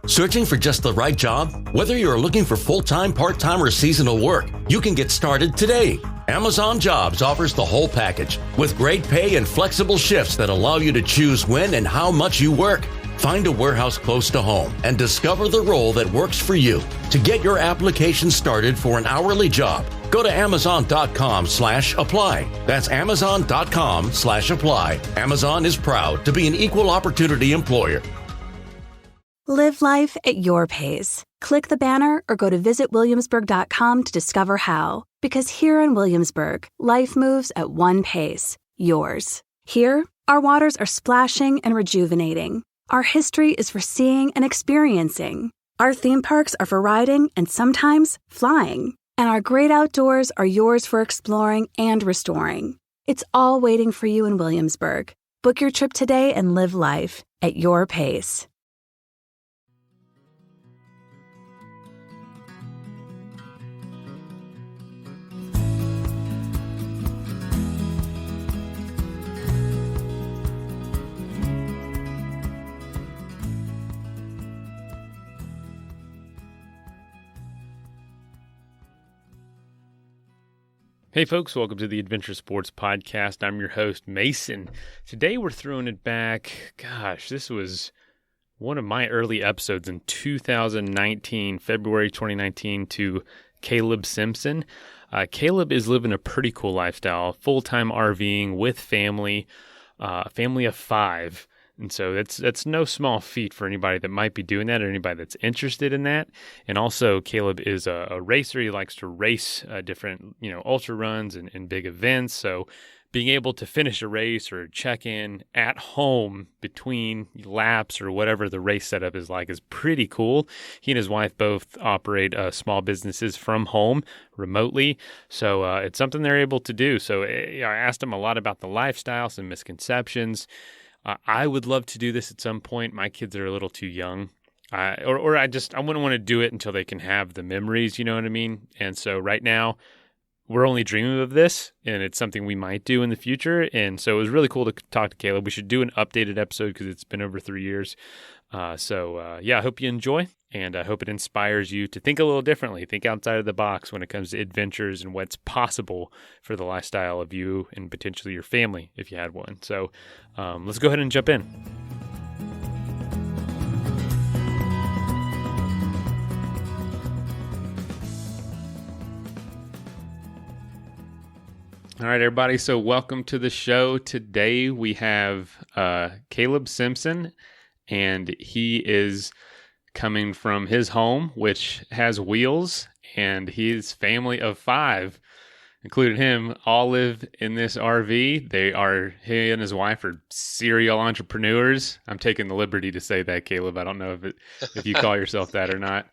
Searching for just the right job? Whether you're looking for full-time, part-time, or seasonal work, you can get started today. Amazon Jobs offers the whole package with great pay and flexible shifts that allow you to choose when and how much you work. Find a warehouse close to home and discover the role that works for you. To get your application started for an hourly job, go to amazon.com/apply. That's amazon.com/apply. Amazon is proud to be an equal opportunity employer. Live life at your pace. Click the banner or go to visitwilliamsburg.com to discover how. Because here in Williamsburg, life moves at one pace, yours. Here, our waters are splashing and rejuvenating. Our history is for seeing and experiencing. Our theme parks are for riding and sometimes flying. And our great outdoors are yours for exploring and restoring. It's all waiting for you in Williamsburg. Book your trip today and live life at your pace. Hey folks, welcome to the Adventure Sports Podcast. I'm your host, Mason. Today we're throwing it back. Gosh, this was one of my early episodes in 2019, February 2019, to Caleb Simpson. Caleb is living a pretty cool lifestyle, full-time RVing with family, a family of 5. And so that's no small feat for anybody that might be doing that or anybody that's interested in that. And also, Caleb is a racer. He likes to race different, ultra runs and big events. So being able to finish a race or check in at home between laps or whatever the race setup is like is pretty cool. He and his wife both operate small businesses from home remotely. So it's something they're able to do. So I asked him a lot about the lifestyle, some misconceptions. I would love to do this at some point. My kids are a little too young, I wouldn't want to do it until they can have the memories, you know what I mean? And so right now, we're only dreaming of this, and it's something we might do in the future. And so it was really cool to talk to Caleb. We should do an updated episode because it's been over 3 years. I hope you enjoy, and I hope it inspires you to think a little differently, think outside of the box when it comes to adventures and what's possible for the lifestyle of you and potentially your family if you had one. So let's go ahead and jump in. All right, everybody. So welcome to the show. Today we have Caleb Simpson, and he is coming from his home, which has wheels, and his family of 5, including him, all live in this RV. He and his wife are serial entrepreneurs. I'm taking the liberty to say that, Caleb. I don't know if you call yourself that or not.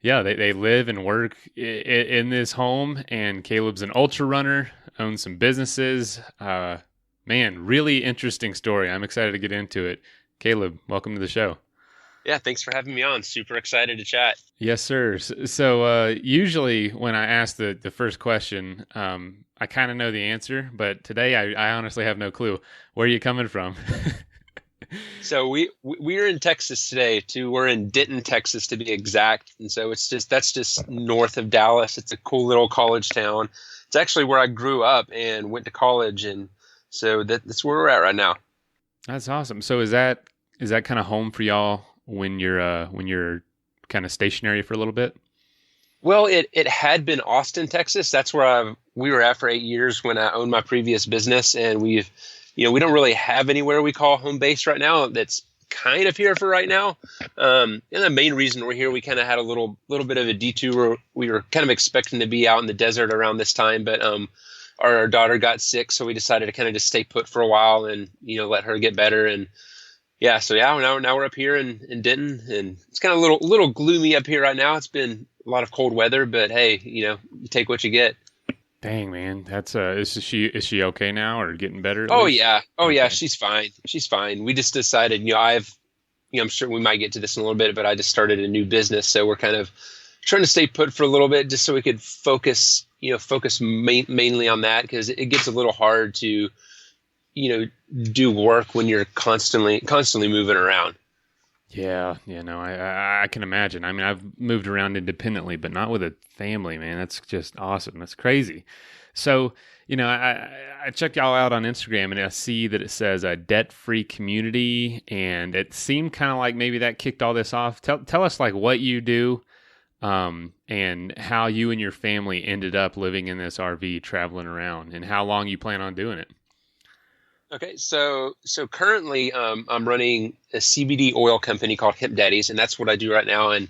Yeah, they live and work in this home, and Caleb's an Ultrarunner, owns some businesses. Man, really interesting story. I'm excited to get into it. Caleb, welcome to the show. Yeah, thanks for having me on. Super excited to chat. Yes, sir. So usually when I ask the first question, I kind of know the answer, but today I honestly have no clue. Where are you coming from? So we're in Texas today too. We're in Denton, Texas to be exact. And so that's just north of Dallas. It's a cool little college town. It's actually where I grew up and went to college, and so that's where we're at right now. That's awesome. So is that kind of home for y'all when you're kind of stationary for a little bit? Well, it had been Austin, Texas. That's where we were at for 8 years when I owned my previous business, and we don't really have anywhere we call home base right now. That's kind of here for right now. And the main reason we're here, we kind of had a little bit of a detour. We were kind of expecting to be out in the desert around this time, but our daughter got sick, so we decided to kind of just stay put for a while and let her get better. And now we're up here in Denton, and it's kind of a little gloomy up here right now. It's been a lot of cold weather, but hey, you take what you get. Dang, man, that's is she okay now or getting better? Yeah, she's fine. She's fine. We just decided, I'm sure we might get to this in a little bit, but I just started a new business, so we're kind of trying to stay put for a little bit, just so we could focus mainly on that, because it gets a little hard to, do work when you're constantly moving around. Yeah, no, I can imagine. I mean, I've moved around independently, but not with a family, man. That's just awesome. That's crazy. So, I check y'all out on Instagram and I see that it says a debt-free community, and it seemed kind of like maybe that kicked all this off. Tell us like what you do, and how you and your family ended up living in this RV, traveling around, and how long you plan on doing it. Okay, so currently I'm running a CBD oil company called Hemp Daddies, and that's what I do right now. And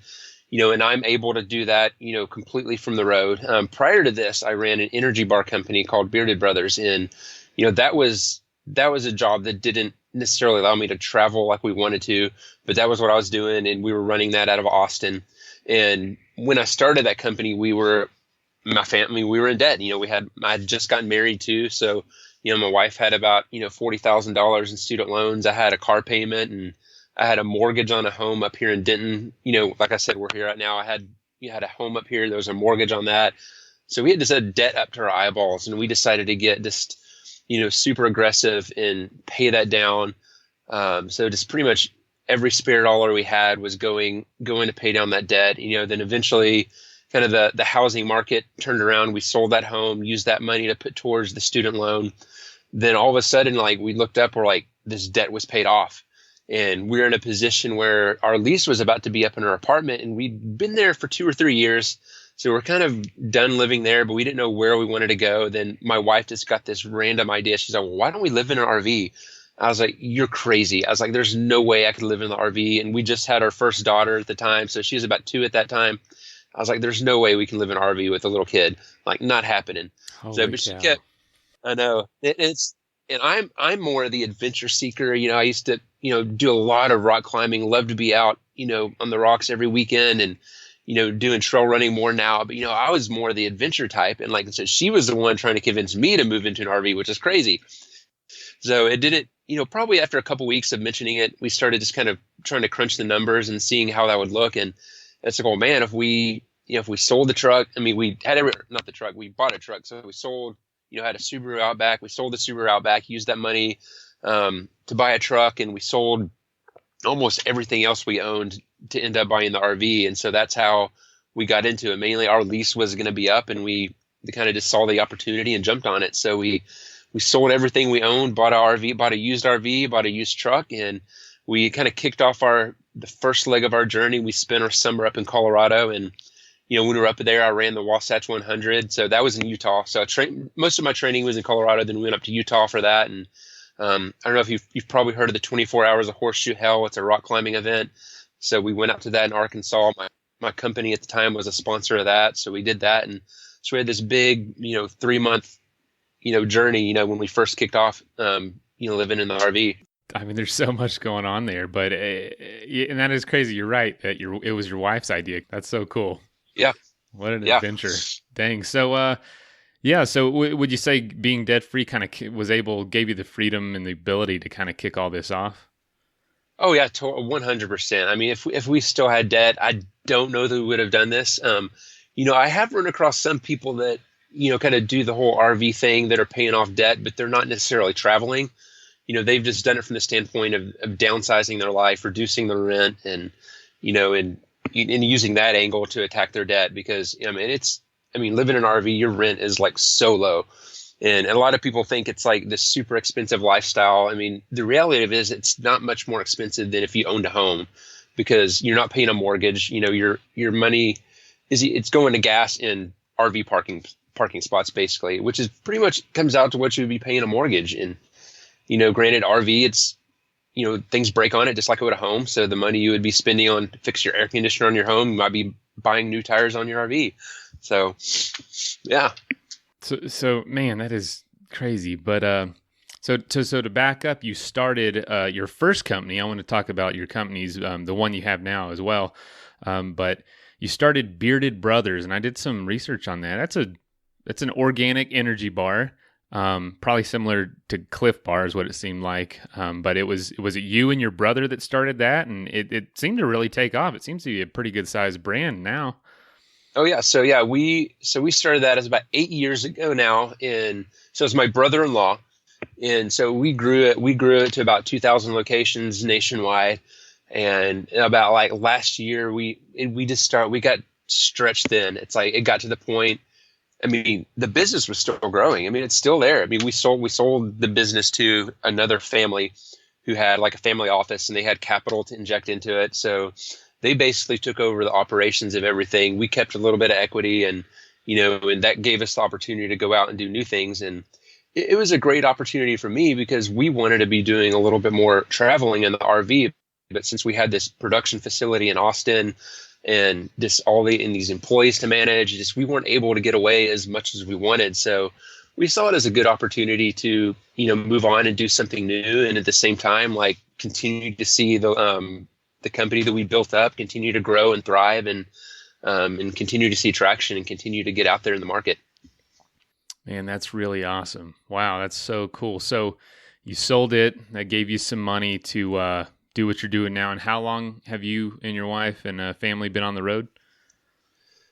and I'm able to do that, completely from the road. Prior to this, I ran an energy bar company called Bearded Brothers, and that was a job that didn't necessarily allow me to travel like we wanted to, but that was what I was doing, and we were running that out of Austin. And when I started that company, my family, we were in debt. I had just gotten married too, so. My wife had about, $40,000 in student loans. I had a car payment and I had a mortgage on a home up here in Denton. Like I said, we're here right now. I had a home up here. There was a mortgage on that. So we had just had debt up to our eyeballs, and we decided to get just, super aggressive and pay that down. So just pretty much every spare dollar we had was going to pay down that debt. Then eventually kind of the housing market turned around. We sold that home, used that money to put towards the student loan. Then all of a sudden, like we looked up, we're like, this debt was paid off. And we're in a position where our lease was about to be up in our apartment, and we'd been there for 2 or 3 years. So we're kind of done living there, but we didn't know where we wanted to go. Then my wife just got this random idea. She's like, well, why don't we live in an RV? I was like, you're crazy. I was like, there's no way I could live in the RV. And we just had our first daughter at the time. So she was about 2 at that time. I was like, there's no way we can live in an RV with a little kid. Like, not happening. But she kept, I know and I'm more of the adventure seeker. I used to, do a lot of rock climbing, love to be out, on the rocks every weekend, and, doing trail running more now. But, I was more the adventure type. And like I said, she was the one trying to convince me to move into an RV, which is crazy. So it didn't, probably after a couple weeks of mentioning it, we started just kind of trying to crunch the numbers and seeing how that would look. And it's like, oh man, if we sold the truck, I mean, we had not the truck, we bought a truck. So we sold, had a Subaru Outback. We sold the Subaru Outback, used that money to buy a truck, and we sold almost everything else we owned to end up buying the RV. And so that's how we got into it. Mainly our lease was going to be up, and we kind of just saw the opportunity and jumped on it. So we sold everything we owned, bought a used RV, bought a used truck, and we kind of kicked off the first leg of our journey. We spent our summer up in Colorado, and when we were up there, I ran the Wasatch 100. So that was in Utah. So most of my training was in Colorado. Then we went up to Utah for that. And I don't know if you've probably heard of the 24 Hours of Horseshoe Hell. It's a rock climbing event. So we went up to that in Arkansas. My company at the time was a sponsor of that. So we did that. And so we had this big, 3-month, journey, when we first kicked off, living in the RV. I mean, there's so much going on there, but, and that is crazy. You're right that it was your wife's idea. That's so cool. Yeah. What an adventure. Dang. So, so would you say being debt free kind of gave you the freedom and the ability to kind of kick all this off? Oh yeah, 100%. I mean, if we still had debt, I don't know that we would have done this. I have run across some people that, kind of do the whole RV thing that are paying off debt, but they're not necessarily traveling. They've just done it from the standpoint of downsizing their life, reducing the rent, and, and using that angle to attack their debt, because living in an RV, your rent is like so low, and a lot of people think it's like this super expensive lifestyle. I mean, the reality of it is it's not much more expensive than if you owned a home, because you're not paying a mortgage. Your money it's going to gas in RV parking spots basically, which is pretty much comes out to what you would be paying a mortgage. And granted, RV, it's things break on it just like it would a home. So the money you would be spending on to fix your air conditioner on your home, you might be buying new tires on your RV. So, yeah. So man, that is crazy. But so to back up, you started your first company. I want to talk about your companies, the one you have now as well. But you started Bearded Brothers, and I did some research on that. That's an organic energy bar. Probably similar to Cliff Bar is what it seemed like. But was it you and your brother that started that? And it seemed to really take off. It seems to be a pretty good sized brand now. Oh yeah. So yeah, we started that as about 8 years ago now. And so it's my brother-in-law. And so we grew it to about 2,000 locations nationwide. And about like last year, we got stretched thin. It's like it got to the point. I mean, the business was still growing. I mean, it's still there. I mean, we sold the business to another family who had like a family office, and they had capital to inject into it. So they basically took over the operations of everything. We kept a little bit of equity, and and that gave us the opportunity to go out and do new things. And it was a great opportunity for me because we wanted to be doing a little bit more traveling in the RV. But since we had this production facility in Austin and just these employees to manage, we weren't able to get away as much as we wanted. So we saw it as a good opportunity to, move on and do something new. And at the same time, like continue to see the company that we built up continue to grow and thrive and continue to see traction and continue to get out there in the market. Man, that's really awesome. Wow. That's so cool. So you sold it. That gave you some money to, do what you're doing now. And how long have you and your wife and family been on the road?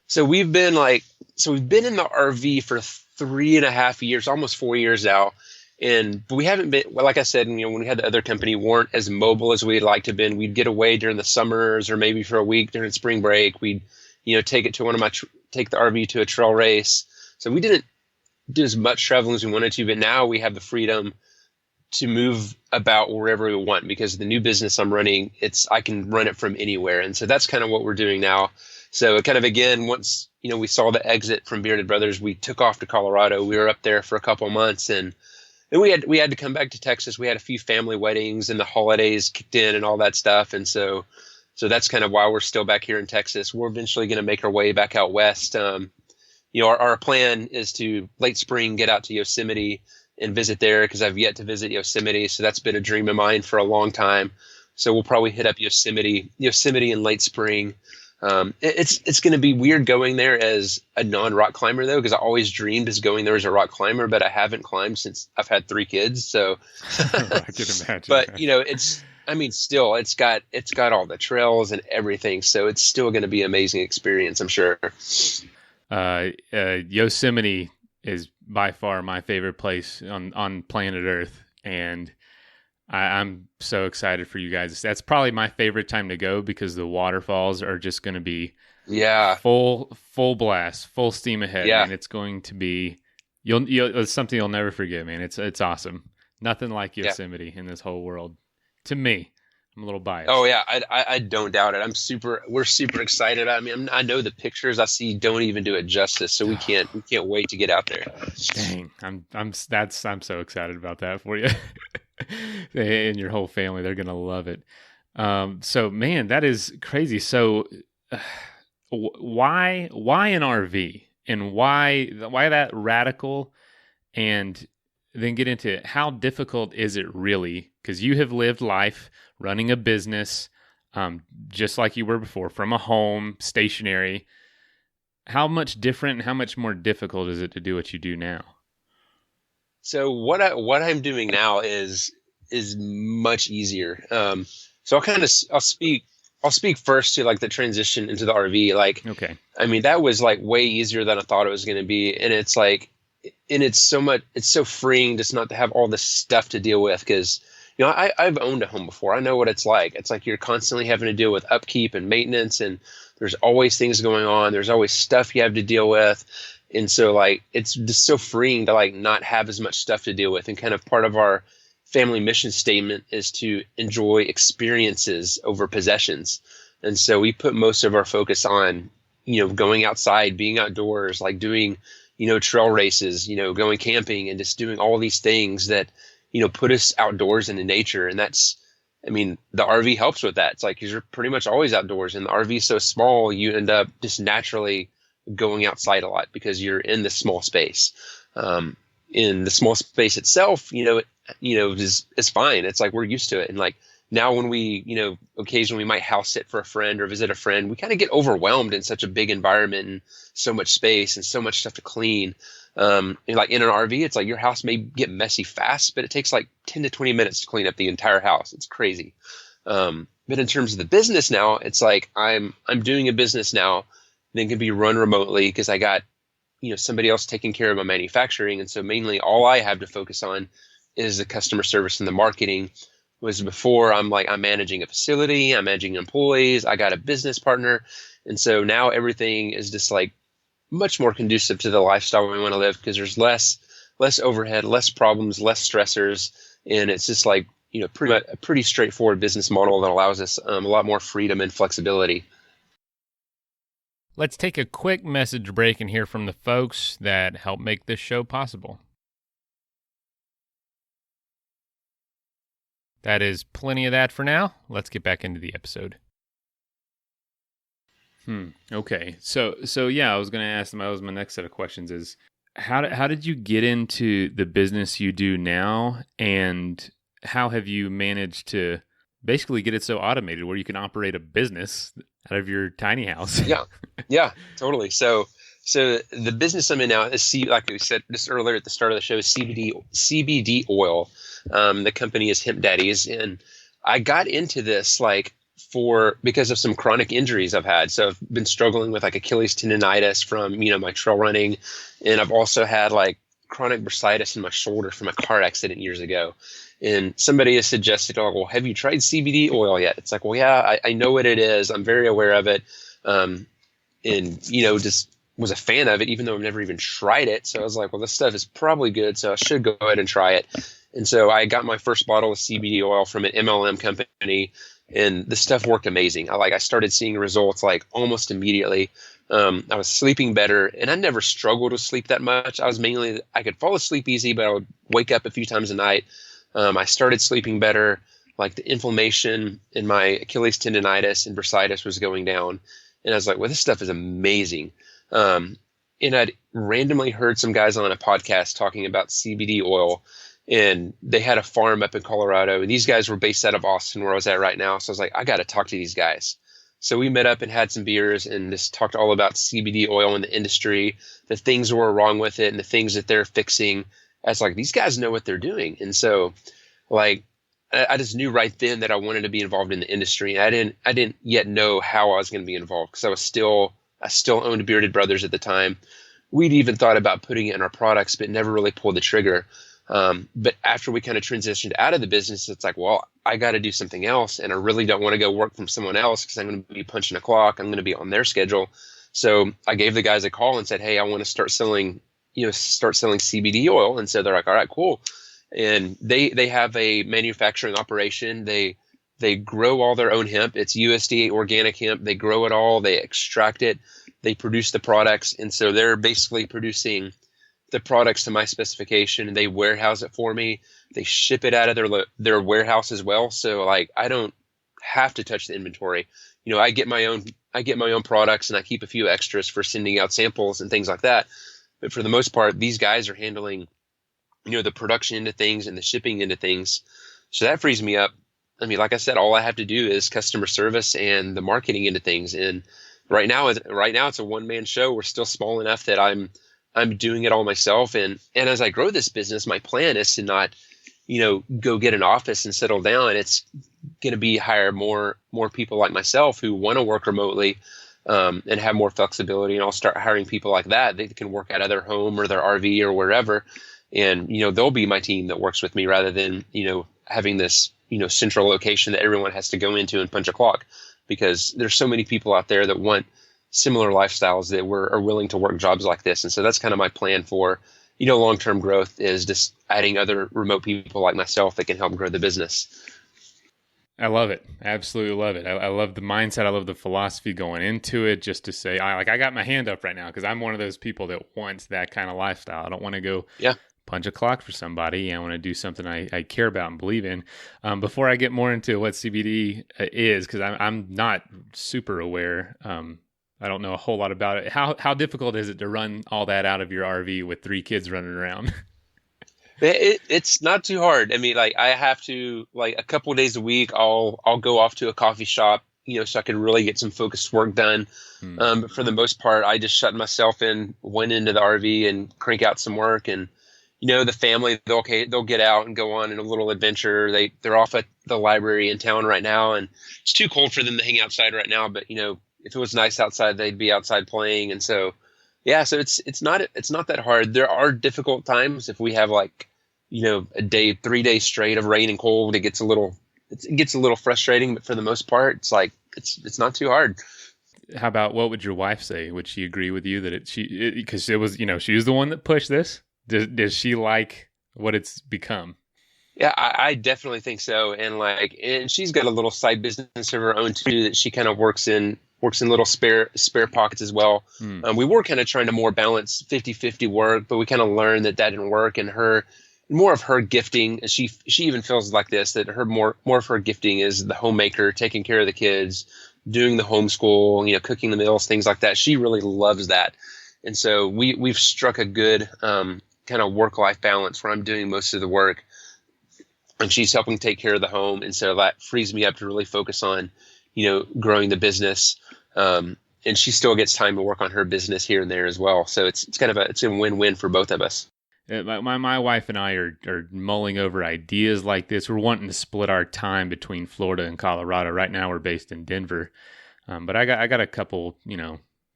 So we've been in the RV for 3.5 years, almost 4 years now. But we haven't been, well, like I said, when we had the other company, weren't as mobile as we'd like to have been. We'd get away during the summers or maybe for a week during spring break. We'd, take the RV to a trail race. So we didn't do as much traveling as we wanted to, but now we have the freedom to move about wherever we want because the new business I'm running, I can run it from anywhere. And so that's kind of what we're doing now. So kind of, again, once, we saw the exit from Bearded Brothers, we took off to Colorado. We were up there for a couple months, and then we had to come back to Texas. We had a few family weddings and the holidays kicked in and all that stuff. And so that's kind of why we're still back here in Texas. We're eventually going to make our way back out west. Our plan is to late spring get out to Yosemite and visit there because I've yet to visit Yosemite. So that's been a dream of mine for a long time. So we'll probably hit up Yosemite in late spring. It's going to be weird going there as a non-rock climber though, because I always dreamed of going there as a rock climber, but I haven't climbed since I've had 3 kids. So, I can imagine. But still, it's got all the trails and everything. So it's still going to be an amazing experience, I'm sure. Yosemite is by far my favorite place on planet Earth. And I'm so excited for you guys. That's probably my favorite time to go because the waterfalls are just going to be full blast, full steam ahead. Yeah. And it's going to be, it's something you'll never forget, man. It's awesome. Nothing like Yosemite in this whole world. To me, I'm a little biased. Oh yeah. I don't doubt it. We're super excited. I mean, I know the pictures I see don't even do it justice. So we can't wait to get out there. Dang. I'm so excited about that for you. And your whole family, they're going to love it. So man, that is crazy. So why an RV and why that radical, and then get into how difficult is it really? Because you have lived life running a business, just like you were before, from a home, stationary. How much different and how much more difficult is it to do what you do now? So what I'm doing now is much easier. So I'll speak first to like the transition into the RV. Like, okay, I mean, that was like way easier than I thought it was going to be. And it's like, it's so freeing just not to have all this stuff to deal with. Cause I've owned a home before. I know what it's like. It's like you're constantly having to deal with upkeep and maintenance, and there's always things going on. There's always stuff you have to deal with. And so like, it's just so freeing to like not have as much stuff to deal with. And kind of part of our family mission statement is to enjoy experiences over possessions. And so we put most of our focus on, going outside, being outdoors, like doing, trail races, going camping and just doing all these things that, put us outdoors into nature. And the RV helps with that. It's like, you're pretty much always outdoors, and the RV is so small, you end up just naturally going outside a lot because you're in this small space. In the small space itself, is fine. It's like, we're used to it. And like now when we, occasionally we might house sit for a friend or visit a friend, we kind of get overwhelmed in such a big environment and so much space and so much stuff to clean. And like in an RV, it's like your house may get messy fast, but it takes like 10 to 20 minutes to clean up the entire house. It's crazy. But in terms of the business now, it's like I'm doing a business now that can be run remotely because I got, somebody else taking care of my manufacturing. And so mainly all I have to focus on is the customer service and the marketing was before I'm managing a facility, I'm managing employees, I got a business partner. And so now everything is just like much more conducive to the lifestyle we want to live, because there's less overhead, less problems, less stressors. And it's just like, a pretty straightforward business model that allows us a lot more freedom and flexibility. Let's take a quick message break and hear from the folks that help make this show possible. That is plenty of that for now. Let's get back into the episode. Okay. So yeah, I was going to ask them. That was my next set of questions is how did you get into the business you do now, and how have you managed to basically get it so automated where you can operate a business out of your tiny house? Yeah, totally. So the business I'm in now is, like we said just earlier at the start of the show, is CBD oil. The company is Hemp Daddies, and I got into this because of some chronic injuries I've had. So I've been struggling with Achilles tendonitis from my trail running, and I've also had chronic bursitis in my shoulder from a car accident years ago. And somebody has suggested, well, have you tried CBD oil yet? It's like, well, yeah, I know what it is. I'm very aware of it. And, just was a fan of it, even though I've never even tried it. So I was like, well, this stuff is probably good, so I should go ahead and try it. And so I got my first bottle of CBD oil from an MLM company, and the stuff worked amazing. I started seeing results almost immediately. I was sleeping better, and I never struggled with sleep that much. I could fall asleep easy, but I would wake up a few times a night. I started sleeping better. The inflammation in my Achilles tendonitis and bursitis was going down. And I was like, well, this stuff is amazing. And I'd randomly heard some guys on a podcast talking about CBD oil, and they had a farm up in Colorado, and these guys were based out of Austin, where I was at right now. So I was like, I got to talk to these guys. So we met up and had some beers and just talked all about CBD oil in the industry, the things that were wrong with it and the things that they're fixing. I was like, these guys know what they're doing. And so I just knew right then that I wanted to be involved in the industry. And I didn't yet know how I was going to be involved, because I still owned Bearded Brothers at the time. We'd even thought about putting it in our products, but never really pulled the trigger. But after we kind of transitioned out of the business, it's like, well, I got to do something else. And I really don't want to go work from someone else, because I'm going to be punching a clock. I'm going to be on their schedule. So I gave the guys a call and said, hey, I want to start selling CBD oil. And so they're like, all right, cool. And they have a manufacturing operation. They grow all their own hemp. It's USDA organic hemp. They grow it all. They extract it. They produce the products. And so they're basically producing the products to my specification, and they warehouse it for me. They ship it out of their warehouse as well. So I don't have to touch the inventory. I get my own products, and I keep a few extras for sending out samples and things like that. But for the most part, these guys are handling, the production into things and the shipping into things. So that frees me up. Like I said, all I have to do is customer service and the marketing into things. And right now it's a one-man show. We're still small enough that I'm doing it all myself. And as I grow this business, my plan is to not, go get an office and settle down. It's going to be hire more people like myself who want to work remotely, and have more flexibility. And I'll start hiring people like that. They can work out of their home or their RV or wherever. And, they'll be my team that works with me, rather than, having this, central location that everyone has to go into and punch a clock, because there's so many people out there that want similar lifestyles that are willing to work jobs like this. And so that's kind of my plan for, long-term growth, is just adding other remote people like myself that can help grow the business. I love it. Absolutely love it. I love the mindset. I love the philosophy going into it, just to say, I got my hand up right now, because I'm one of those people that wants that kind of lifestyle. I don't want to go punch a clock for somebody. I want to do something I care about and believe in. Before I get more into what CBD is, because I'm not super aware, I don't know a whole lot about it. How difficult is it to run all that out of your RV with 3 kids running around? It's not too hard. I have to, a couple of days a week, I'll go off to a coffee shop, so I can really get some focused work done. But for the most part, I just shut myself in, went into the RV and crank out some work. And, the family, they'll get out and go on in a little adventure. They're off at the library in town right now, and it's too cold for them to hang outside right now. But, if it was nice outside, they'd be outside playing. And so, so it's not that hard. There are difficult times if we have a day, 3 days straight of rain and cold. It gets a little it gets a little frustrating, but for the most part, it's like, it's not too hard. How about, what would your wife say? Would she agree with you that because it was, she was the one that pushed this? Does she like what it's become? Yeah, I definitely think so. And she's got a little side business of her own too, that she kind of works in little spare pockets as well. We were kind of trying to more balance 50-50 work, but we kind of learned that didn't work. And more of her gifting, she even feels like this, that more of her gifting is the homemaker, taking care of the kids, doing the homeschool, cooking the meals, things like that. She really loves that. And so we've struck a good kind of work-life balance where I'm doing most of the work and she's helping take care of the home. And so that frees me up to really focus on, growing the business. And she still gets time to work on her business here and there as well. So it's a win-win for both of us. My wife and I are mulling over ideas like this. We're wanting to split our time between Florida and Colorado. Right now we're based in Denver. But I got a couple,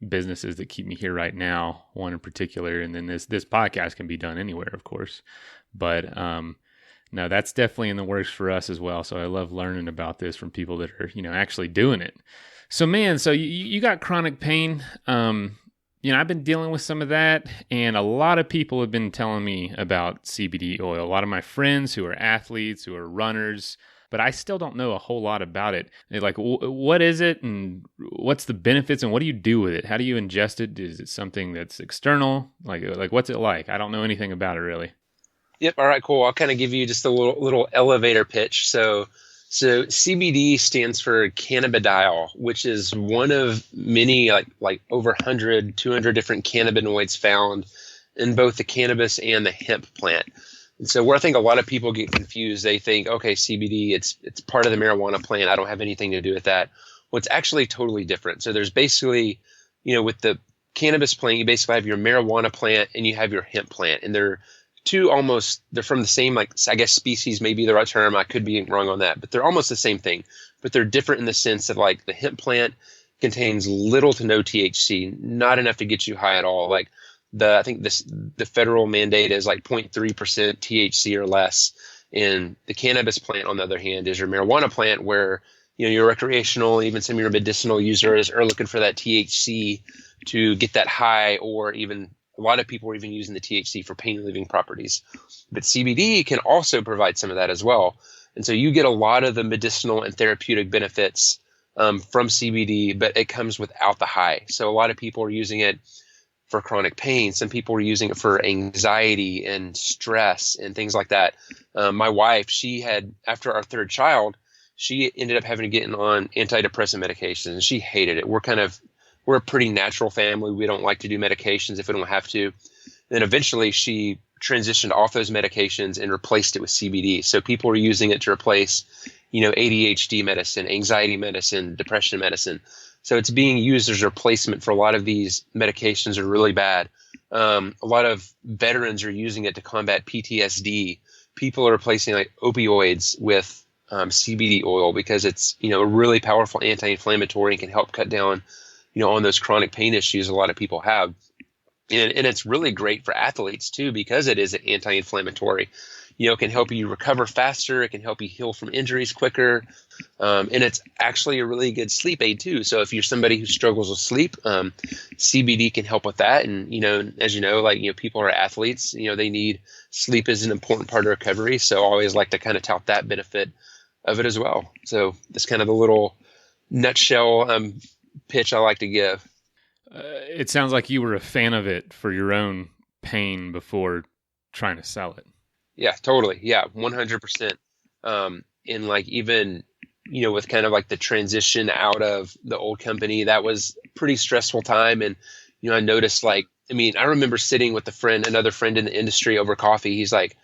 businesses that keep me here right now, one in particular. And then this podcast can be done anywhere, of course. But no, that's definitely in the works for us as well. So I love learning about this from people that are, actually doing it. So man, you got chronic pain. I've been dealing with some of that, and a lot of people have been telling me about CBD oil. A lot of my friends who are athletes, who are runners, but I still don't know a whole lot about it. They're like, what is it, and what's the benefits, and what do you do with it? How do you ingest it? Is it something that's external? Like what's it like? I don't know anything about it really. Yep. All right, cool. I'll kind of give you just a little elevator pitch. So CBD stands for cannabidiol, which is one of many, like over 100, 200 different cannabinoids found in both the cannabis and the hemp plant. And so where I think a lot of people get confused, they think, okay, CBD, it's part of the marijuana plant. I don't have anything to do with that. Well, it's actually totally different. So there's basically, with the cannabis plant, you basically have your marijuana plant and you have your hemp plant. And they're from the same, I guess species may be the right term. I could be wrong on that, but they're almost the same thing. But they're different in the sense that the hemp plant contains little to no THC, not enough to get you high at all. I think the federal mandate is 0.3% THC or less. And the cannabis plant, on the other hand, is your marijuana plant where, your recreational, even some of your medicinal users are looking for that THC to get that high, or even a lot of people are even using the THC for pain relieving properties. But CBD can also provide some of that as well. And so you get a lot of the medicinal and therapeutic benefits from CBD, but it comes without the high. So a lot of people are using it for chronic pain. Some people are using it for anxiety and stress and things like that. My wife, after our third child, she ended up having to get on antidepressant medications, and she hated it. We're a pretty natural family. We don't like to do medications if we don't have to. Then eventually she transitioned off those medications and replaced it with CBD. So people are using it to replace, ADHD medicine, anxiety medicine, depression medicine. So it's being used as a replacement for a lot of these medications that are really bad. A lot of veterans are using it to combat PTSD. People are replacing opioids with CBD oil because it's, a really powerful anti-inflammatory and can help cut down on those chronic pain issues a lot of people have. And it's really great for athletes too, because it is an anti-inflammatory. It can help you recover faster. It can help you heal from injuries quicker. And it's actually a really good sleep aid too. So if you're somebody who struggles with sleep, CBD can help with that. And, as people are athletes, they need sleep is an important part of recovery. So I always like to kind of tout that benefit of it as well. So that's kind of the little nutshell pitch I like to give. It sounds like you were a fan of it for your own pain before trying to sell it. Yeah, totally. Yeah, 100%. And even, with kind of the transition out of the old company, that was a pretty stressful time. And, I noticed I remember sitting with another friend in the industry over coffee. He's like,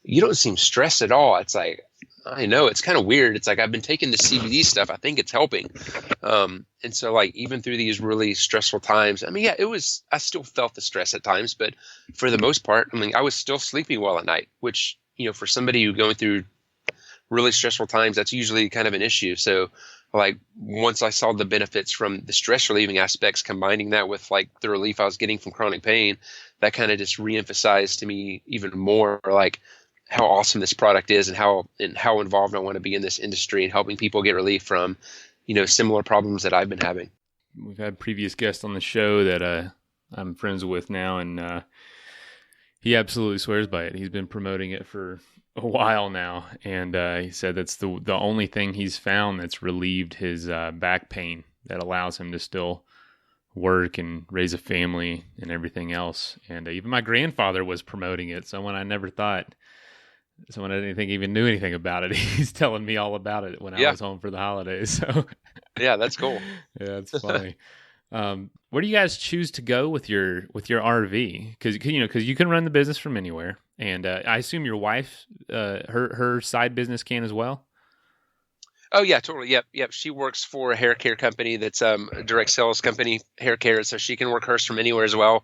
you don't seem stressed at all. It's like, I know, it's kind of weird. It's like, I've been taking the CBD stuff. I think it's helping. And so even through these really stressful times, I still felt the stress at times, but for the most part, I was still sleeping well at night, which, for somebody who's going through really stressful times, that's usually kind of an issue. So once I saw the benefits from the stress relieving aspects, combining that with the relief I was getting from chronic pain, that kind of just reemphasized to me even more, how awesome this product is and how involved I want to be in this industry and helping people get relief from, similar problems that I've been having. We've had previous guests on the show that I'm friends with now, and he absolutely swears by it. He's been promoting it for a while now, and he said that's the only thing he's found that's relieved his back pain, that allows him to still work and raise a family and everything else. And even my grandfather was promoting it. Someone I didn't think even knew anything about it. He's telling me all about it when I was home for the holidays. So yeah, that's cool. Yeah, it's funny. Where do you guys choose to go with your RV? Because you can run the business from anywhere, and I assume your wife, her side business can as well. Oh yeah, totally. Yep. She works for a hair care company that's a direct sales company, hair care, so she can work hers from anywhere as well.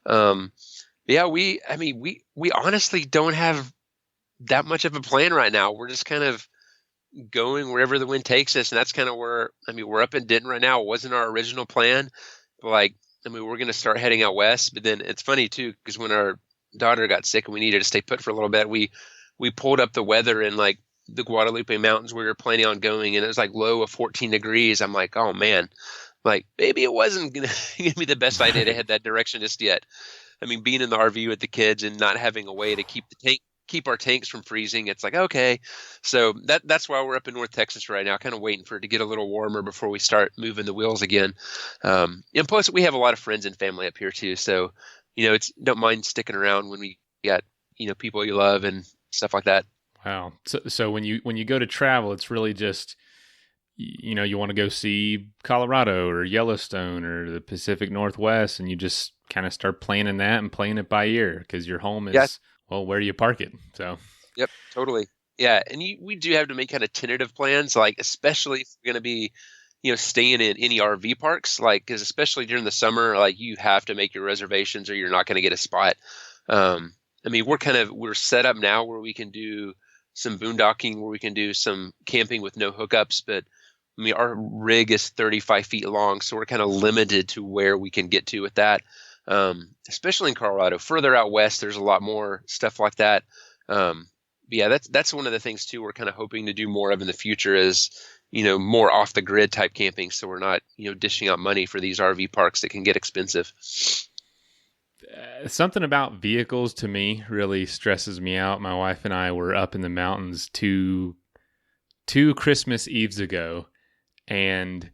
Yeah, we honestly don't have that much of a plan right now. We're just kind of going wherever the wind takes us, and that's kind of where we're up in Denton right now. It wasn't our original plan, but we're going to start heading out west. But then it's funny too, because when our daughter got sick and we needed to stay put for a little bit, we pulled up the weather in the Guadalupe Mountains where we were planning on going, and it was low of 14 degrees. I'm like, oh man, maybe it wasn't going to give me the best idea to head that direction just yet. Being in the RV with the kids and not having a way to keep our tanks from freezing, it's okay. So that's why we're up in North Texas right now, kind of waiting for it to get a little warmer before we start moving the wheels again. And plus we have a lot of friends and family up here too. So, don't mind sticking around when we got, people you love and stuff like that. Wow. So when you go to travel, it's really just, you want to go see Colorado or Yellowstone or the Pacific Northwest, and you just kind of start planning that and playing it by ear, because your home is, well, where do you park it? So. Yep, totally. Yeah. And we do have to make kind of tentative plans, especially if we're going to be, staying in any RV parks, because especially during the summer, you have to make your reservations or you're not going to get a spot. We're set up now where we can do some boondocking, where we can do some camping with no hookups, but our rig is 35 feet long, so we're kind of limited to where we can get to with that. Especially in Colorado. Further out west, there's a lot more stuff like that. Yeah, that's one of the things too we're kind of hoping to do more of in the future is, more off the grid type camping, so we're not, dishing out money for these RV parks that can get expensive. Something about vehicles to me really stresses me out. My wife and I were up in the mountains two Christmas Eves ago, and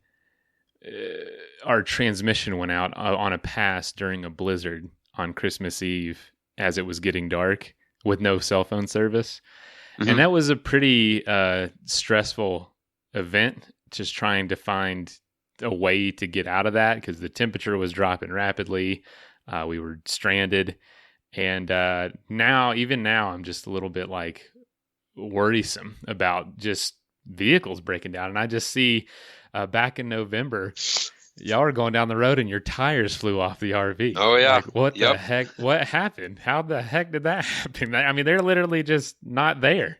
our transmission went out on a pass during a blizzard on Christmas Eve as it was getting dark with no cell phone service. Mm-hmm. And that was a pretty stressful event, just trying to find a way to get out of that because the temperature was dropping rapidly. We were stranded. And now I'm just a little bit worrisome about just vehicles breaking down. And I just see back in November, y'all are going down the road and your tires flew off the RV. Oh yeah. What the heck? What happened? How the heck did that happen? They're literally just not there.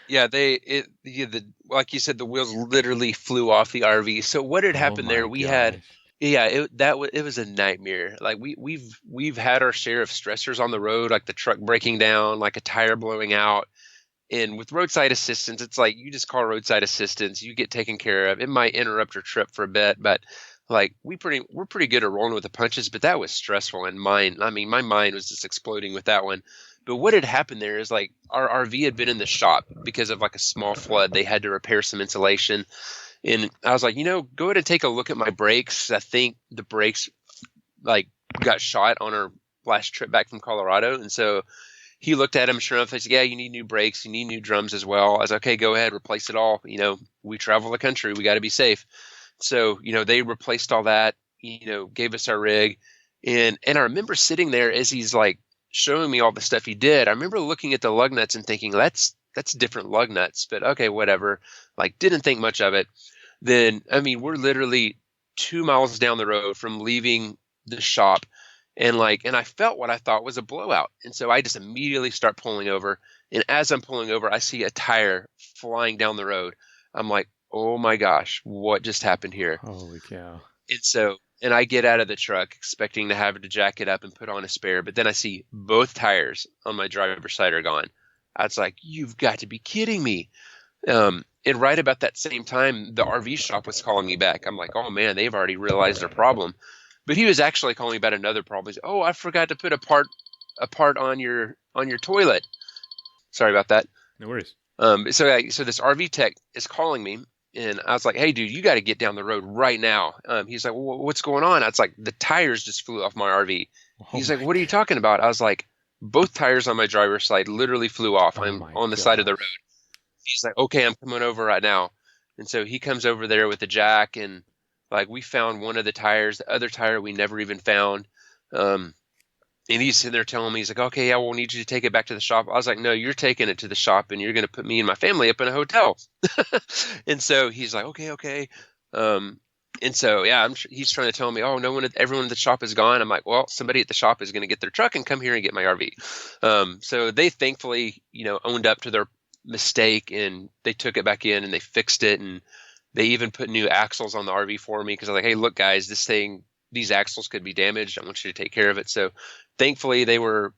Yeah, like you said, the wheels literally flew off the RV. So what had happened there? We had, it was a nightmare. We've had our share of stressors on the road, like the truck breaking down, like a tire blowing out. And with roadside assistance, it's you just call roadside assistance, you get taken care of. It might interrupt your trip for a bit, but we're pretty good at rolling with the punches. But that was stressful, and my mind was just exploding with that one. But what had happened there is our RV had been in the shop because of a small flood. They had to repair some insulation, and I was go ahead and take a look at my brakes. I think the brakes got shot on our last trip back from Colorado, and so. He looked at him, sure enough, he said, yeah, you need new brakes, you need new drums as well. I was okay, go ahead, replace it all. We travel the country, we got to be safe. So, they replaced all that, gave us our rig. And I remember sitting there as he's showing me all the stuff he did. I remember looking at the lug nuts and thinking, that's different lug nuts, but okay, whatever. Didn't think much of it. Then, we're literally 2 miles down the road from leaving the shop. And I felt what I thought was a blowout. And so I just immediately start pulling over. And as I'm pulling over, I see a tire flying down the road. I'm like, oh my gosh, what just happened here? Holy cow. And I get out of the truck expecting to have to jack it up and put on a spare. But then I see both tires on my driver's side are gone. I was like, you've got to be kidding me. And right about that same time, the RV shop was calling me back. I'm like, oh man, they've already realized their problem. But he was actually calling me about another problem. He's, oh, I forgot to put a part on your toilet. Sorry about that. No worries. So this RV tech is calling me, and I was like, hey, dude, you got to get down the road right now. He's like, well, what's going on? I was like, the tires just flew off my RV. He's like, what are you talking about? I was like, both tires on my driver's side literally flew off. I'm on the side of the road. He's like, okay, I'm coming over right now. And so he comes over there with the jack, and like we found one of the tires. The other tire we never even found. And he's sitting there telling me, he's like, okay, yeah, we'll need you to take it back to the shop. I was like, no, you're taking it to the shop, and you're going to put me and my family up in a hotel. And so he's like, okay. And so, yeah, he's trying to tell me, oh, everyone at the shop is gone. I'm like, well, somebody at the shop is going to get their truck and come here and get my RV. So they thankfully, owned up to their mistake, and they took it back in and they fixed it. And they even put new axles on the RV for me, because I was like, hey, look, guys, these axles could be damaged. I want you to take care of it. So thankfully they were,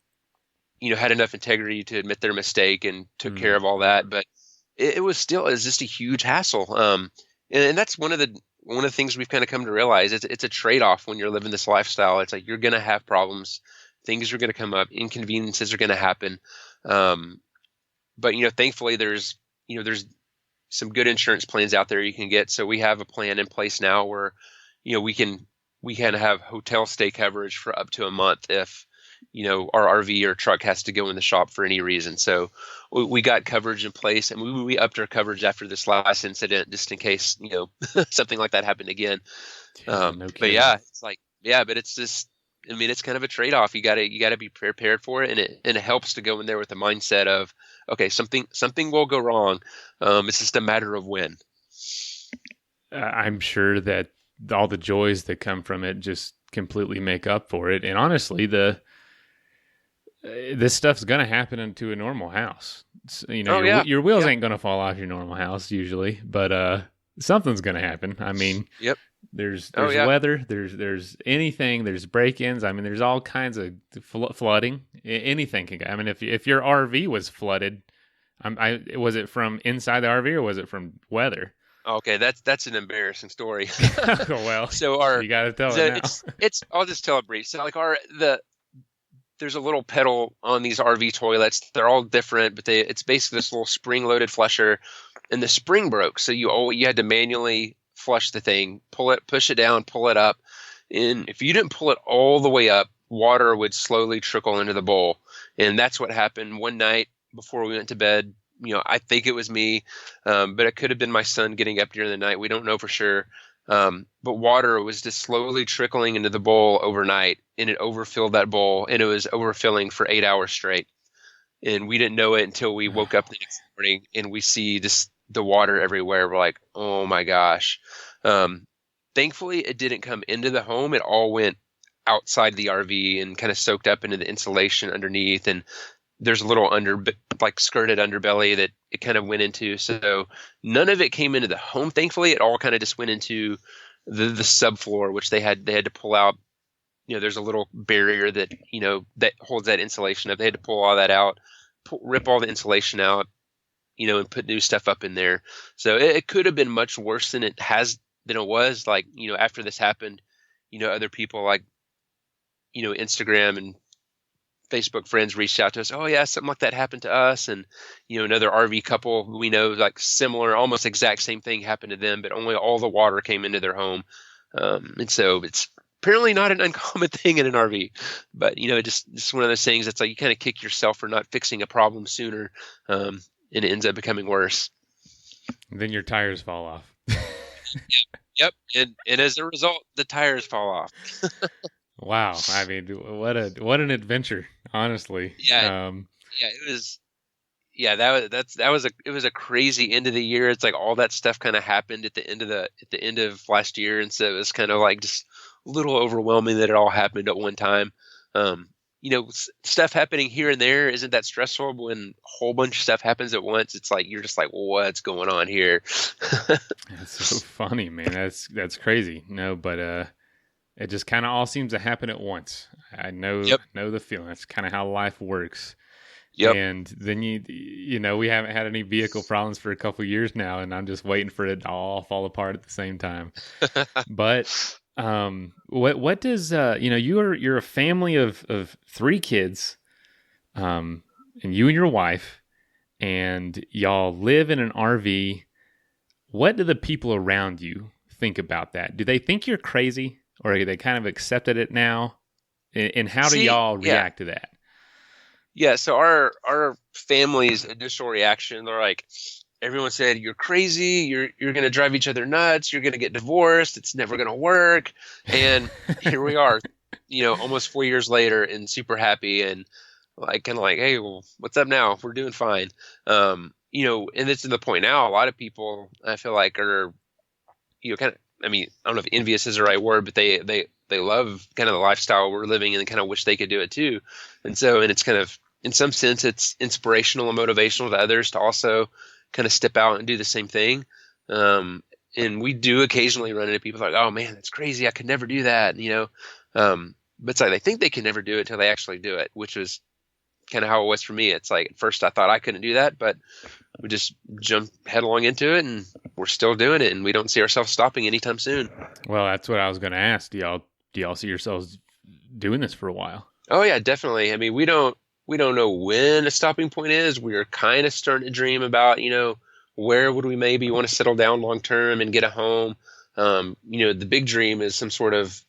had enough integrity to admit their mistake and took care of all that. But it was just a huge hassle. And that's one of the things we've kind of come to realize. It's a trade-off when you're living this lifestyle. It's like, you're going to have problems. Things are going to come up. Inconveniences are going to happen. But, thankfully there's some good insurance plans out there you can get. So we have a plan in place now where, we can have hotel stay coverage for up to a month if, our RV or truck has to go in the shop for any reason. So we got coverage in place, and we upped our coverage after this last incident, just in case, something like that happened again. But yeah, it's like, but it's just, it's kind of a trade-off. You gotta be prepared for it. And it helps to go in there with the mindset of, okay, something will go wrong. It's just a matter of when. I'm sure that all the joys that come from it just completely make up for it. And honestly, this stuff's going to happen into a normal house. Your wheels ain't going to fall off your normal house usually, but something's going to happen. Yep. There's weather, there's anything, there's break-ins. There's all kinds of flooding. Anything can go. If your RV was flooded, was it from inside the RV or was it from weather? Okay, that's an embarrassing story. Well, so you got to tell it now. I'll just tell it brief. So like there's a little pedal on these RV toilets. They're all different, but it's basically this little spring-loaded flusher, and the spring broke. So you had to manually flush the thing, push it down, pull it up, and if you didn't pull it all the way up, water would slowly trickle into the bowl. And that's what happened one night before we went to bed. I think it was me, but it could have been my son getting up during the night. We don't know for sure. But water was just slowly trickling into the bowl overnight, and it overfilled that bowl, and it was overfilling for 8 hours straight. And we didn't know it until we woke up the next morning and we see the water everywhere. We're like, oh my gosh. Thankfully, it didn't come into the home. It all went outside the RV and kind of soaked up into the insulation underneath. And there's a little skirted underbelly that it kind of went into. So none of it came into the home. Thankfully, it all kind of just went into the subfloor, which they had to pull out. There's a little barrier that, that holds that insulation up. They had to pull all that out, rip all the insulation out, and put new stuff up in there. So it could have been much worse than it was. Like, after this happened, other people like, Instagram and Facebook friends reached out to us. Oh yeah, something like that happened to us. And, another RV couple we know, like similar, almost exact same thing happened to them, but only all the water came into their home. And so it's apparently not an uncommon thing in an RV, but, just one of those things that's like, you kind of kick yourself for not fixing a problem sooner. And it ends up becoming worse. And then your tires fall off. Yep. And as a result, the tires fall off. Wow. What an adventure, honestly. Yeah. It was. Yeah, it was a crazy end of the year. It's like all that stuff kind of happened at the end of last year, and so it was kind of like just a little overwhelming that it all happened at one time. Stuff happening here and there isn't that stressful, but when a whole bunch of stuff happens at once, it's like you're just like, well, what's going on here? That's so funny, man. That's crazy. No, but it just kind of all seems to happen at once. I know the feeling. That's kind of how life works. Yep. And then we haven't had any vehicle problems for a couple of years now, and I'm just waiting for it to all fall apart at the same time. But what does you're a family of 3 kids, and you and your wife, and y'all live in an RV. What do the people around you think about that? Do they think you're crazy, or are they kind of accepted it now? And how do y'all react to that? Yeah, so our family's initial reaction, they're like, everyone said, "You're crazy. You're going to drive each other nuts. You're going to get divorced. It's never going to work." And here we are, almost 4 years later, and super happy, and like kind of like, "Hey, well, what's up now? We're doing fine." And it's to the point now. A lot of people, I feel like, are kind of. I mean, I don't know if envious is the right word, but they love kind of the lifestyle we're living and kind of wish they could do it too. And it's kind of, in some sense, it's inspirational and motivational to others to also kind of step out and do the same thing. And we do occasionally run into people like, "Oh man, that's crazy. I could never do that." But it's like, they think they can never do it until they actually do it, which was kind of how it was for me. It's like, at first I thought I couldn't do that, but we just jumped headlong into it, and we're still doing it, and we don't see ourselves stopping anytime soon. Well, that's what I was going to ask. Do y'all see yourselves doing this for a while? Oh yeah, definitely. I mean, we don't know when a stopping point is. We're kind of starting to dream about, where would we maybe want to settle down long term and get a home. The big dream is some sort of,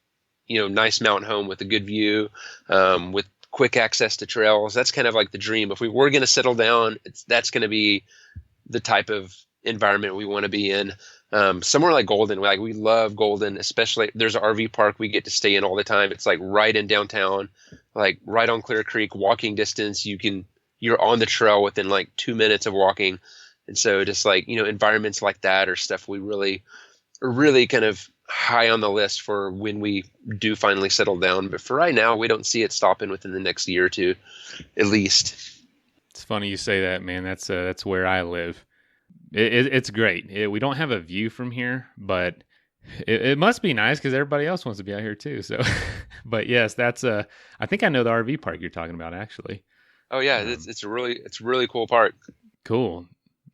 nice mountain home with a good view, with quick access to trails. That's kind of like the dream. If we were going to settle down, that's going to be the type of environment we want to be in. Somewhere like Golden, we love Golden, especially there's an RV park we get to stay in all the time. It's like right in downtown, like right on Clear Creek, walking distance. You're on the trail within like 2 minutes of walking. And so just like, environments like that are stuff we are really kind of high on the list for when we do finally settle down. But for right now, we don't see it stopping within the next year or two, at least. It's funny you say that, man. That's where I live. It's great. We don't have a view from here, but it must be nice because everybody else wants to be out here too. So, but yes, I think I know the RV park you're talking about, actually. Oh yeah, it's a really cool park. Cool.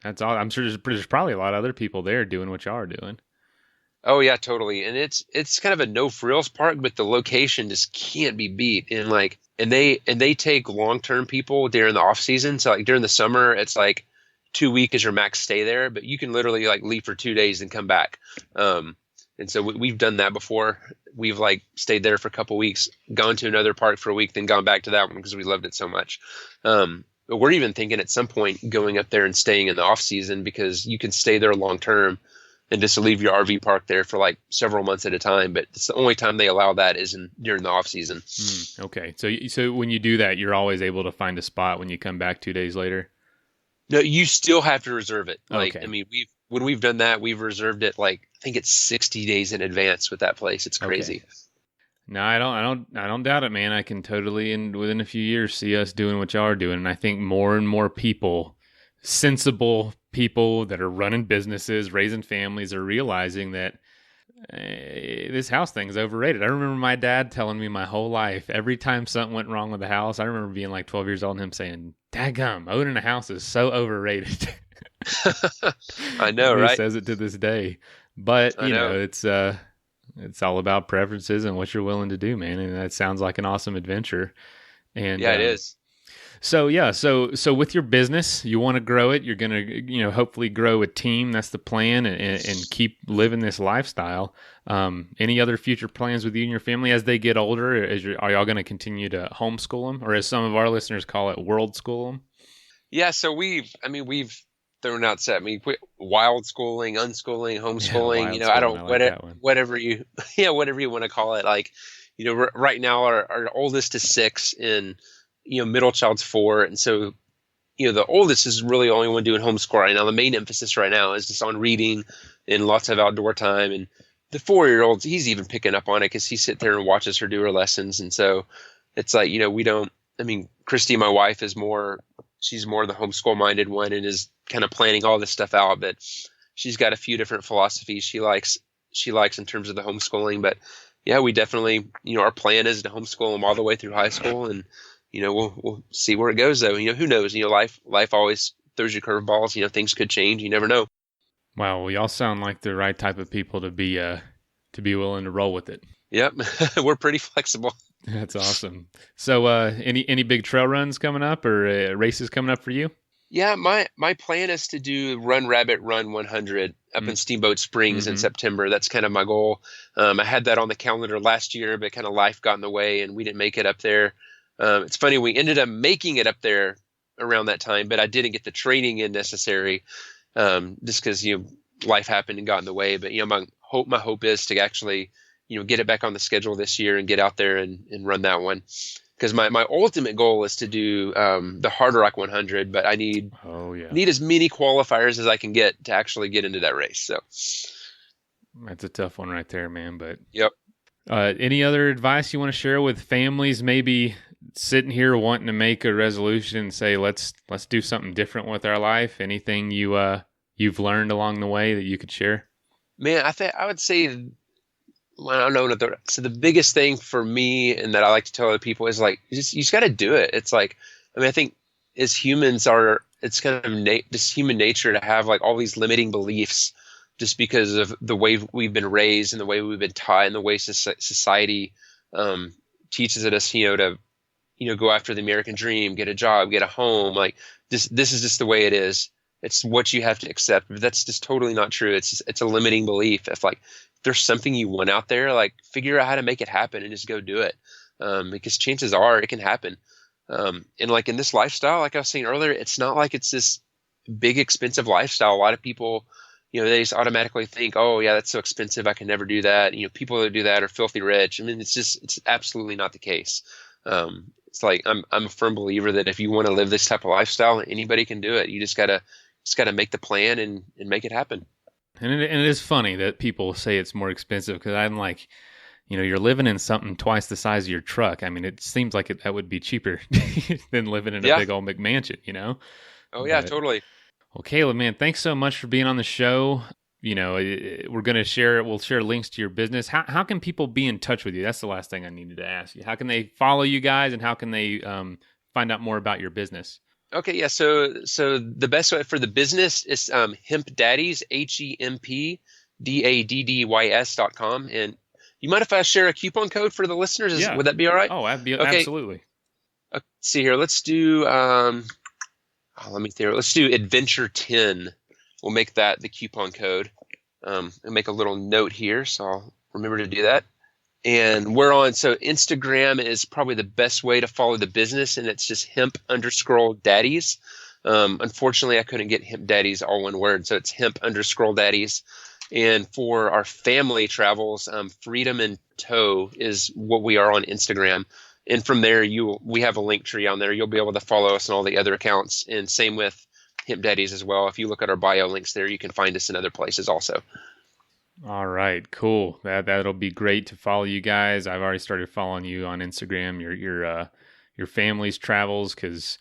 That's all. I'm sure there's probably a lot of other people there doing what y'all are doing. Oh yeah, totally. And it's kind of a no frills park, but the location just can't be beat. And they take long-term people during the off season. So like during the summer, it's like 2 weeks is your max stay there, but you can literally like leave for 2 days and come back. And so we've done that before. We've like stayed there for a couple weeks, gone to another park for a week, then gone back to that one because we loved it so much. But we're even thinking at some point going up there and staying in the off season because you can stay there long term and just leave your RV park there for like several months at a time. But it's the only time they allow that is during the off season. Okay. So when you do that, you're always able to find a spot when you come back 2 days later? No, you still have to reserve it. Like, okay. I mean, when we've done that, we've reserved it like, I think it's 60 days in advance with that place. It's crazy. Okay. No, I don't doubt it, man. I can totally, and within a few years, see us doing what y'all are doing. And I think more and more people, sensible people that are running businesses, raising families, are realizing that this house thing is overrated. I remember my dad telling me my whole life, every time something went wrong with the house, I remember being like 12 years old and him saying, "Dadgum, owning a house is so overrated." I know, right? He says it to this day. But, you know, it's all about preferences and what you're willing to do, man. And that sounds like an awesome adventure. And yeah, it is. So yeah, so with your business, you want to grow it. You're gonna, hopefully grow a team. That's the plan, and keep living this lifestyle. Any other future plans with you and your family as they get older? Are y'all going to continue to homeschool them, or as some of our listeners call it, world school them? Yeah, so we've thrown out set. I mean, wild schooling, unschooling, homeschooling. Whatever you want to call it. Like, right now our oldest is 6 and middle child's 4, and so the oldest is really the only one doing homeschool right now. The main emphasis right now is just on reading and lots of outdoor time. And the 4-year-old, he's even picking up on it because he sits there and watches her do her lessons. And so it's like, we don't. I mean, Kristy, my wife, she's more the homeschool minded one and is kind of planning all this stuff out. But she's got a few different philosophies she likes in terms of the homeschooling. But yeah, we definitely, our plan is to homeschool them all the way through high school and we'll see where it goes though. Who knows? Life always throws you curveballs. Things could change. You never know. Wow, well, y'all sound like the right type of people to be willing to roll with it. Yep, we're pretty flexible. That's awesome. So, any big trail runs coming up or races coming up for you? Yeah, my plan is to do Run Rabbit Run 100 up in Steamboat Springs in September. That's kind of my goal. I had that on the calendar last year, but kind of life got in the way and we didn't make it up there. It's funny, we ended up making it up there around that time, but I didn't get the training in necessary just because life happened and got in the way. But my hope is to actually get it back on the schedule this year and get out there and run that one. Because my ultimate goal is to do the Hard Rock 100, but I need as many qualifiers as I can get to actually get into that race. So that's a tough one right there, man. But yep. Any other advice you want to share with families maybe sitting here wanting to make a resolution and say let's do something different with our life? Anything you've learned along the way that you could share? Man, I would say. Well, I don't know. So the biggest thing for me and that I like to tell other people is like, you just got to do it. It's like, I think as humans it's kind of just human nature to have like all these limiting beliefs just because of the way we've been raised and the way we've been taught and the way society teaches us, to, go after the American dream, get a job, get a home. Like this is just the way it is. It's what you have to accept, but that's just totally not true. It's a limiting belief. If there's something you want out there, like figure out how to make it happen and just go do it. Because chances are it can happen. And like in this lifestyle, like I was saying earlier, it's not like it's this big expensive lifestyle. A lot of people, they just automatically think, oh yeah, that's so expensive, I can never do that. People that do that are filthy rich. I mean, it's absolutely not the case. It's like I'm a firm believer that if you want to live this type of lifestyle, anybody can do it. You just gotta make the plan and make it happen. And it is funny that people say it's more expensive because I'm like, you're living in something twice the size of your truck. I mean, it seems like that would be cheaper than living in a big old McMansion, Oh yeah, totally. Well, Caleb, man, thanks so much for being on the show. We'll share links to your business. How can people be in touch with you? That's the last thing I needed to ask you. How can they follow you guys and how can they find out more about your business? Okay, yeah. So the best way for the business is Hemp Daddies, HEMPDADDYS.com. And you mind if I share a coupon code for the listeners? Yeah. Would that be all right? Oh, okay. Absolutely. Let's see here. Let's do let's do Adventure 10. We'll make that the coupon code. And make a little note here, so I'll remember to do that. And so Instagram is probably the best way to follow the business, and it's just hemp_daddies. Unfortunately, I couldn't get Hemp Daddies all one word, so it's hemp_daddies. And for our family travels, Freedom and Tow is what we are on Instagram. And from there, we have a link tree on there. You'll be able to follow us on all the other accounts, and same with Hemp Daddies as well. If you look at our bio links there, you can find us in other places also. All right, cool. That'll be great to follow you guys. I've already started following you on Instagram, your family's travels, because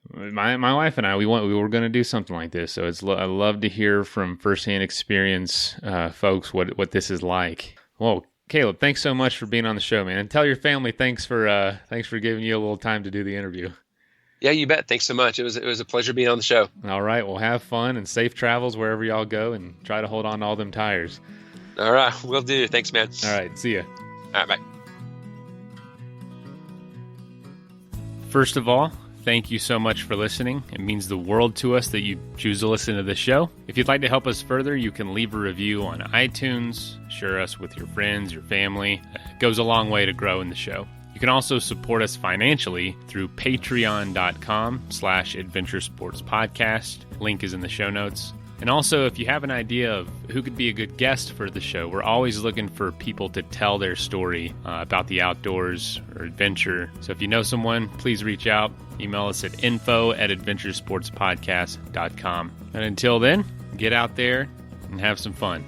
my wife and I we were going to do something like this. So I love to hear from firsthand experience, folks, what this is like. Well, Caleb, thanks so much for being on the show, man. And tell your family thanks for giving you a little time to do the interview. Yeah, you bet. Thanks so much. It was a pleasure being on the show. All right. Well, have fun and safe travels wherever y'all go and try to hold on to all them tires. All right. Will do. Thanks, man. All right. See ya. All right. Bye. First of all, thank you so much for listening. It means the world to us that you choose to listen to the show. If you'd like to help us further, you can leave a review on iTunes, share us with your friends, your family. It goes a long way to grow in the show. You can also support us financially through patreon.com/adventuresportspodcast. Link is in the show notes. And also, if you have an idea of who could be a good guest for the show, we're always looking for people to tell their story about the outdoors or adventure. So if you know someone, please reach out. Email us at info@adventuresportspodcast.com. And until then, get out there and have some fun.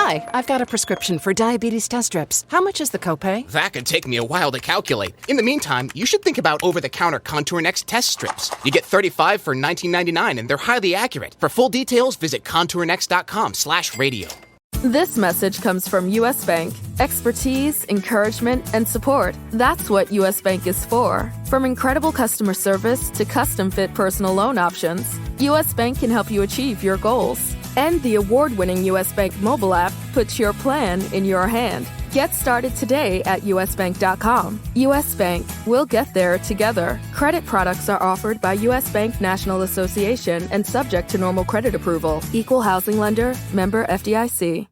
Hi, I've got a prescription for diabetes test strips. How much is the copay? That could take me a while to calculate. In the meantime, you should think about over-the-counter Contour Next test strips. You get 35 for $19.99, and they're highly accurate. For full details, visit contournext.com/radio. This message comes from U.S. Bank. Expertise, encouragement, and support. That's what U.S. Bank is for. From incredible customer service to custom-fit personal loan options, U.S. Bank can help you achieve your goals. And the award-winning U.S. Bank mobile app puts your plan in your hand. Get started today at usbank.com. U.S. Bank. We'll get there together. Credit products are offered by U.S. Bank National Association and subject to normal credit approval. Equal housing lender. Member FDIC.